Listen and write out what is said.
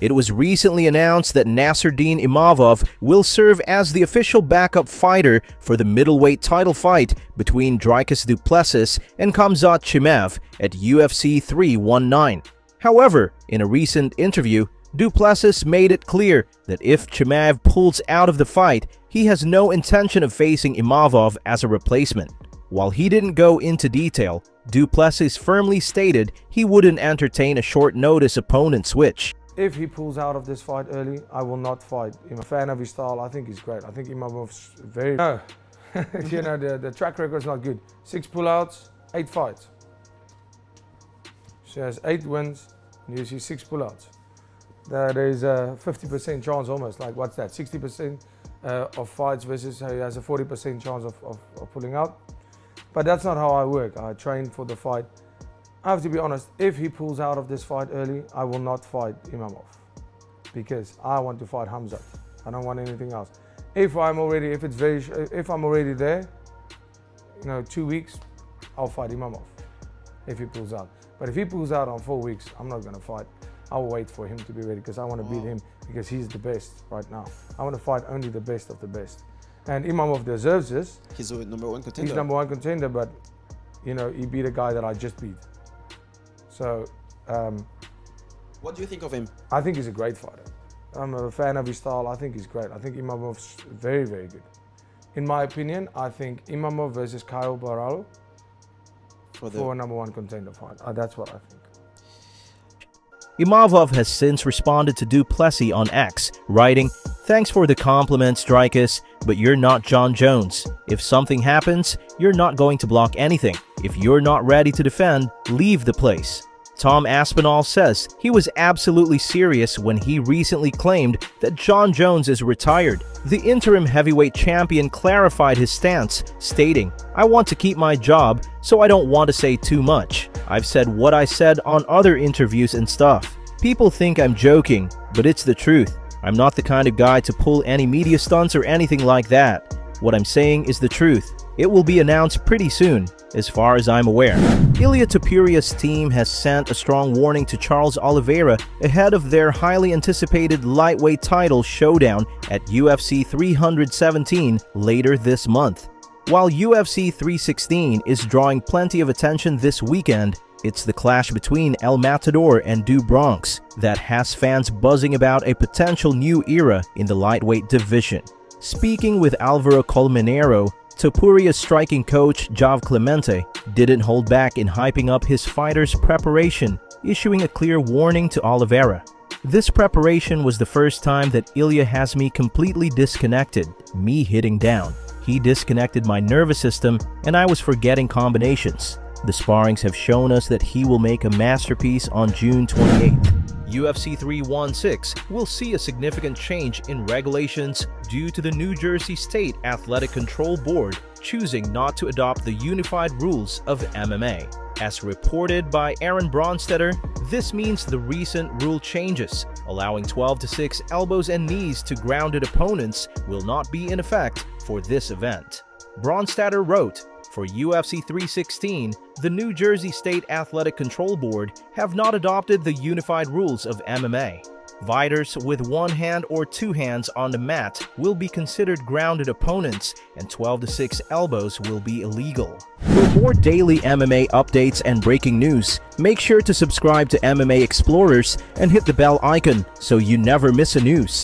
It was recently announced that Nasruddin Imavov will serve as the official backup fighter for the middleweight title fight between Dricus Du Plessis and Khamzat Chimaev at UFC 319. However, in a recent interview, Du Plessis made it clear that if Chimaev pulls out of the fight, he has no intention of facing Imavov as a replacement. While he didn't go into detail, Du Plessis firmly stated he wouldn't entertain a short-notice opponent switch. If he pulls out of this fight early, I will not fight. I'm a fan of his style. I think he's great. I think Imavov's very... No, you know, the track record is not good. 6 pullouts, 8 fights. She has 8 wins, and you see 6 pullouts. There is a 50% chance almost, like what's that, 60% of fights versus he has a 40% chance of pulling out. But that's not how I work. I train for the fight. I have to be honest, if he pulls out of this fight early, I will not fight Imavov because I want to fight Khamzat. I don't want anything else. If I'm already there, you know, 2 weeks, I'll fight Imavov if he pulls out. But if he pulls out on 4 weeks, I'm not gonna fight. I'll wait for him to be ready because I want to beat him because he's the best right now. I want to fight only the best of the best. And Imavov deserves this. He's a #1 contender. He's #1 contender, but you know, he beat a guy that I just beat. So, what do you think of him? I think he's a great fighter. I'm a fan of his style. I think he's great. I think Imavov's very, very good. In my opinion, I think Imavov versus Kyle Baralo for a #1 contender fight. That's what I think. Imavov has since responded to Du Plessis on X, writing, "Thanks for the compliments, Dricus, but you're not Jon Jones. If something happens, you're not going to block anything. If you're not ready to defend, leave the place." Tom Aspinall says he was absolutely serious when he recently claimed that Jon Jones is retired. The interim heavyweight champion clarified his stance, stating, "I want to keep my job, so I don't want to say too much. I've said what I said on other interviews and stuff. People think I'm joking, but it's the truth. I'm not the kind of guy to pull any media stunts or anything like that. What I'm saying is the truth. It will be announced pretty soon, as far as I'm aware." Ilia Topuria's team has sent a strong warning to Charles Oliveira ahead of their highly anticipated lightweight title showdown at UFC 317 later this month. While UFC 316 is drawing plenty of attention this weekend, it's the clash between El Matador and Du Bronx that has fans buzzing about a potential new era in the lightweight division. Speaking with Alvaro Colmenero, Topuria's striking coach Jav Clemente didn't hold back in hyping up his fighter's preparation, issuing a clear warning to Oliveira. "This preparation was the first time that Ilia has me completely disconnected, me hitting down. He disconnected my nervous system and I was forgetting combinations. The sparrings have shown us that he will make a masterpiece on June 28th. UFC 316 will see a significant change in regulations due to the New Jersey State Athletic Control Board choosing not to adopt the unified rules of MMA. As reported by Aaron Bronstetter, this means the recent rule changes, allowing 12-6 elbows and knees to grounded opponents, will not be in effect for this event. Bronstetter wrote, "For UFC 316, the New Jersey State Athletic Control Board have not adopted the unified rules of MMA. Fighters with one hand or two hands on the mat will be considered grounded opponents, and 12-6 elbows will be illegal." For more daily MMA updates and breaking news, make sure to subscribe to MMA Explorers and hit the bell icon so you never miss a news.